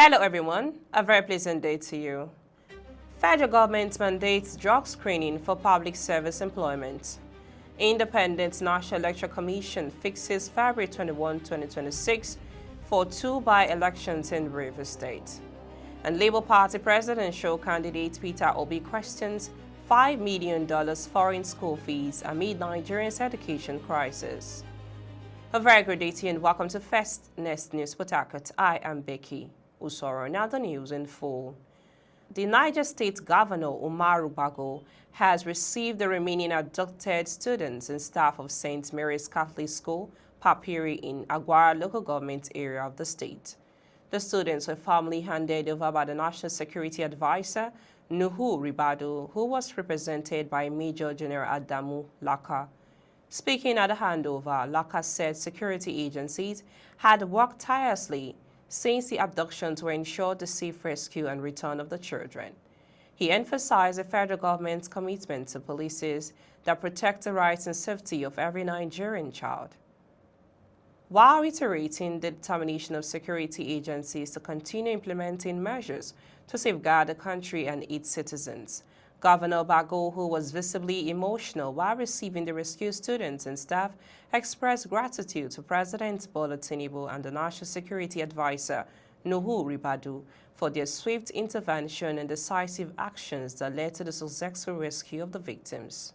Hello everyone, a very pleasant day to you. Federal government mandates drug screening for public service employment. Independent National Electoral Commission fixes February 21, 2026 for 2 by-elections in Rivers State. And Labour Party presidential candidate Peter Obi questions $5 million foreign school fees amid Nigeria's education crisis. A very good day to you and welcome to First Next News Port Harcourt. I am Becky Usoro. Now the news in full. The Niger State Governor Umaru Bago has received the remaining abducted students and staff of St. Mary's Catholic School, Papiri in Agwara local government area of the state. The students were formally handed over by the National Security Advisor, Nuhu Ribadu, who was represented by Major General Adamu Laka. Speaking at the handover, Laka said security agencies had worked tirelessly since the abductions were ensured the safe rescue and return of the children. He emphasized the federal government's commitment to policies that protect the rights and safety of every Nigerian child, while reiterating the determination of security agencies to continue implementing measures to safeguard the country and its citizens. Governor Bago, who was visibly emotional while receiving the rescued students and staff, expressed gratitude to President Bola Tinubu and the National Security Advisor, Nuhu Ribadu, for their swift intervention and decisive actions that led to the successful rescue of the victims.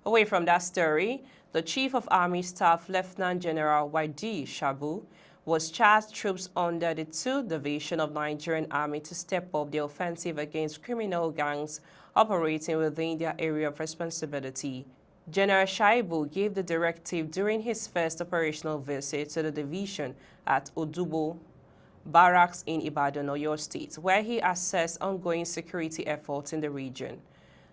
Away from that story, the Chief of Army Staff, Lieutenant General YD Shabu, was charged troops under the 2nd Division of Nigerian Army to step up their offensive against criminal gangs operating within their area of responsibility. General Shaibu gave the directive during his first operational visit to the division at Odubo Barracks in Ibadan, Oyo State, where he assessed ongoing security efforts in the region.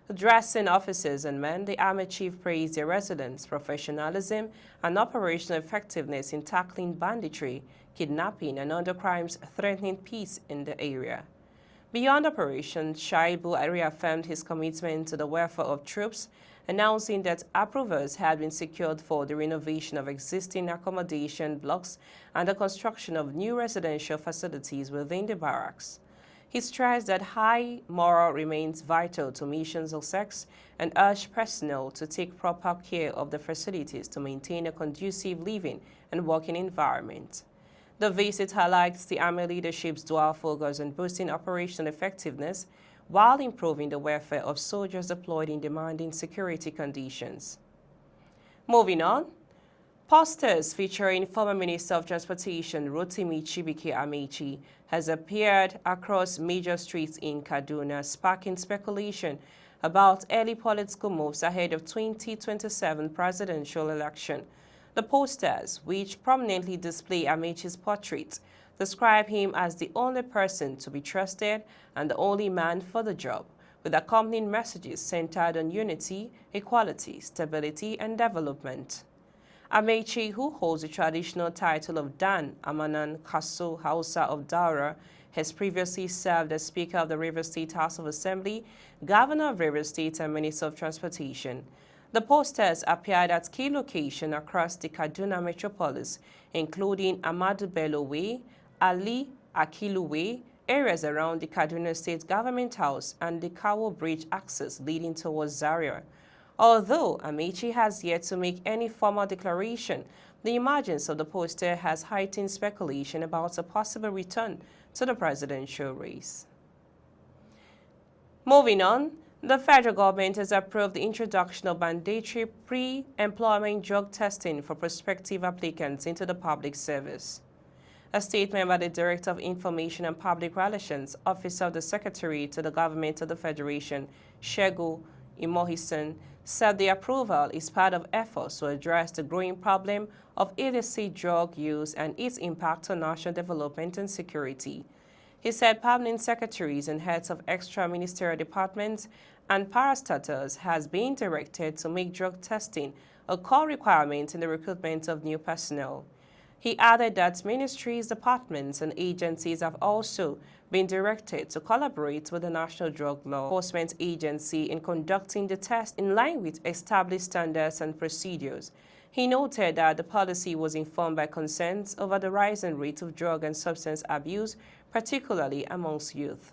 Addressing officers and men, the Army Chief praised their residents' professionalism and operational effectiveness in tackling banditry, kidnapping, and other crimes threatening peace in the area. Beyond operations, Shaibu reaffirmed his commitment to the welfare of troops, announcing that approvals had been secured for the renovation of existing accommodation blocks and the construction of new residential facilities within the barracks. He stressed that high morale remains vital to mission success and urged personnel to take proper care of the facilities to maintain a conducive living and working environment. The visit highlights the Army leadership's dual focus on boosting operational effectiveness while improving the welfare of soldiers deployed in demanding security conditions. Moving on, posters featuring former Minister of Transportation Rotimi Chibike Amechi has appeared across major streets in Kaduna, sparking speculation about early political moves ahead of 2027 presidential election. The posters, which prominently display Amechi's portrait, describe him as the only person to be trusted and the only man for the job, with accompanying messages centered on unity, equality, stability, and development. Amechi, who holds the traditional title of Dan Amanan Kaso Hausa of Daura, has previously served as Speaker of the Rivers State House of Assembly, Governor of Rivers State, and Minister of Transportation. The posters appeared at key locations across the Kaduna metropolis, including Ahmadu Bello Way, Ali Akilu Way, areas around the Kaduna State Government House, and the Kawo Bridge access leading towards Zaria. Although Amechi has yet to make any formal declaration, the emergence of the poster has heightened speculation about a possible return to the presidential race. Moving on, the federal government has approved the introduction of mandatory pre-employment drug testing for prospective applicants into the public service. A statement by the Director of Information and Public Relations, Office of the Secretary to the Government of the Federation, Shegu Imohisen, said the approval is part of efforts to address the growing problem of illicit drug use and its impact on national development and security. He said permanent secretaries and heads of extra-ministerial departments and parastatals has been directed to make drug testing a core requirement in the recruitment of new personnel. He added that ministries, departments, and agencies have also been directed to collaborate with the National Drug Law Enforcement Agency in conducting the test in line with established standards and procedures. He noted that the policy was informed by concerns over the rising rate of drug and substance abuse, particularly amongst youth.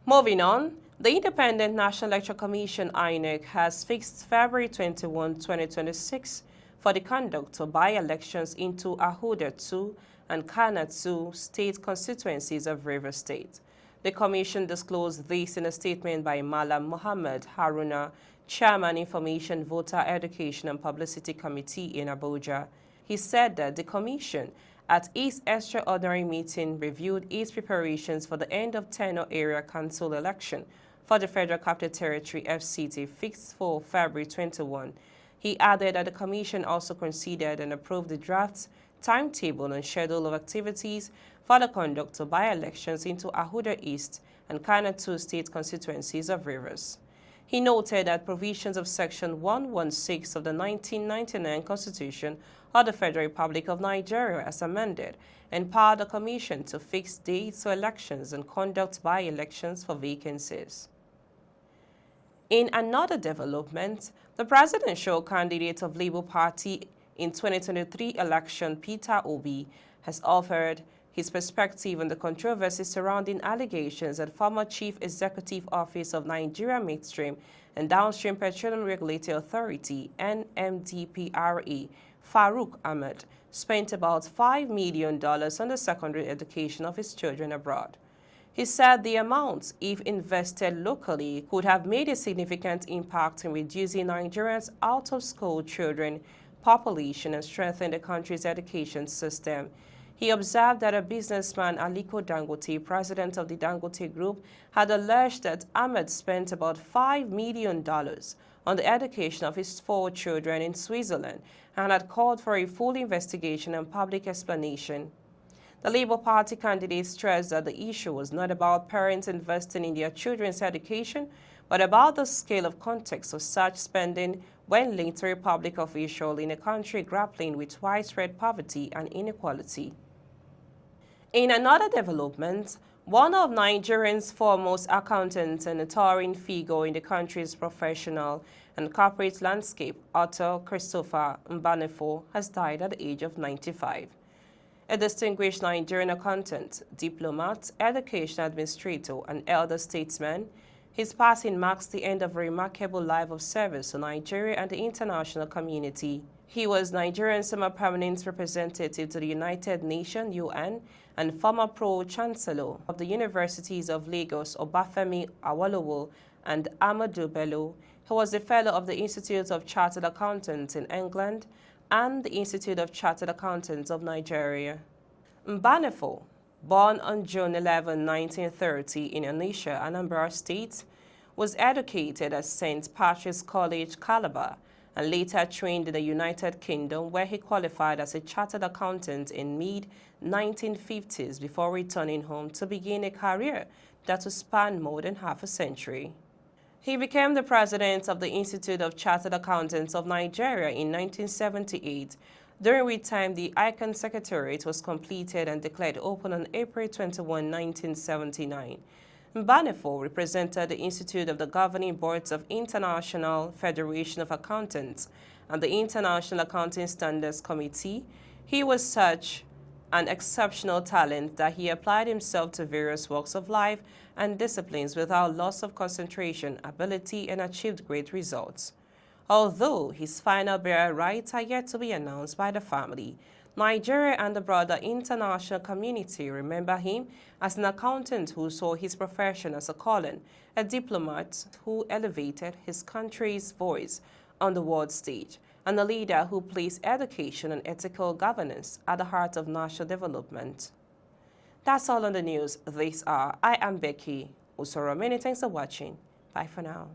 Moving on, the Independent National Electoral Commission (INEC) has fixed February 21, 2026 for the conduct of by-elections into Ahuda II and Kana II state constituencies of Rivers State. The Commission disclosed this in a statement by Malam Muhammad Haruna, Chairman, Information, Voter Education and Publicity Committee in Abuja. He said that the Commission, at its extraordinary meeting, reviewed its preparations for the end of tenure area council election for the Federal Capital Territory FCT fixed for February 21. He added that the Commission also considered and approved the draft timetable and schedule of activities for the conduct of by-elections into Ahuda East and Kana II state constituencies of Rivers. He noted that provisions of Section 116 of the 1999 Constitution of the Federal Republic of Nigeria as amended empowered the Commission to fix dates for elections and conduct by-elections for vacancies. In another development, the presidential candidate of Labour Party in 2023 election, Peter Obi, has offered his perspective on the controversy surrounding allegations that former Chief Executive Office of Nigeria Midstream and Downstream Petroleum Regulatory Authority (NMDPRA) Farouk Ahmed spent about $5 million on the secondary education of his children abroad. He said the amount, if invested locally, could have made a significant impact in reducing Nigerians' out-of-school children population and strengthen the country's education system. He observed that a businessman, Aliko Dangote, president of the Dangote Group, had alleged that Ahmed spent about $5 million on the education of his 4 children in Switzerland and had called for a full investigation and public explanation. The Labour Party candidate stressed that the issue was not about parents investing in their children's education, but about the scale of context of such spending when linked to a public official in a country grappling with widespread poverty and inequality. In another development, one of Nigeria's foremost accountants and a towering figure in the country's professional and corporate landscape, Arthur Christopher Mbanefo, has died at the age of 95. A distinguished Nigerian accountant, diplomat, education administrator, and elder statesman, his passing marks the end of a remarkable life of service to Nigeria and the international community. He was Nigeria's semi-permanent representative to the United Nations (UN) and former pro-chancellor of the Universities of Lagos, Obafemi Awolowo, and Ahmadu Bello. He was a fellow of the Institute of Chartered Accountants in England and the Institute of Chartered Accountants of Nigeria. Mbanefo, born on June 11, 1930 in Onitsha, Anambra State, was educated at St. Patrick's College, Calabar, and later trained in the United Kingdom, where he qualified as a chartered accountant in mid-1950s before returning home to begin a career that would span more than half a century. He became the president of the Institute of Chartered Accountants of Nigeria in 1978, during which time the ICANN Secretariat was completed and declared open on April 21, 1979. Mbanefo represented the Institute of the Governing Boards of International Federation of Accountants and the International Accounting Standards Committee. He was such an exceptional talent that he applied himself to various walks of life and disciplines without loss of concentration, ability, and achieved great results. Although his final burial rites are yet to be announced by the family, Nigeria and the broader international community remember him as an accountant who saw his profession as a calling, a diplomat who elevated his country's voice on the world stage, and a leader who placed education and ethical governance at the heart of national development. That's all on the news this hour. I am Becky Usoro. Many thanks for watching. Bye for now.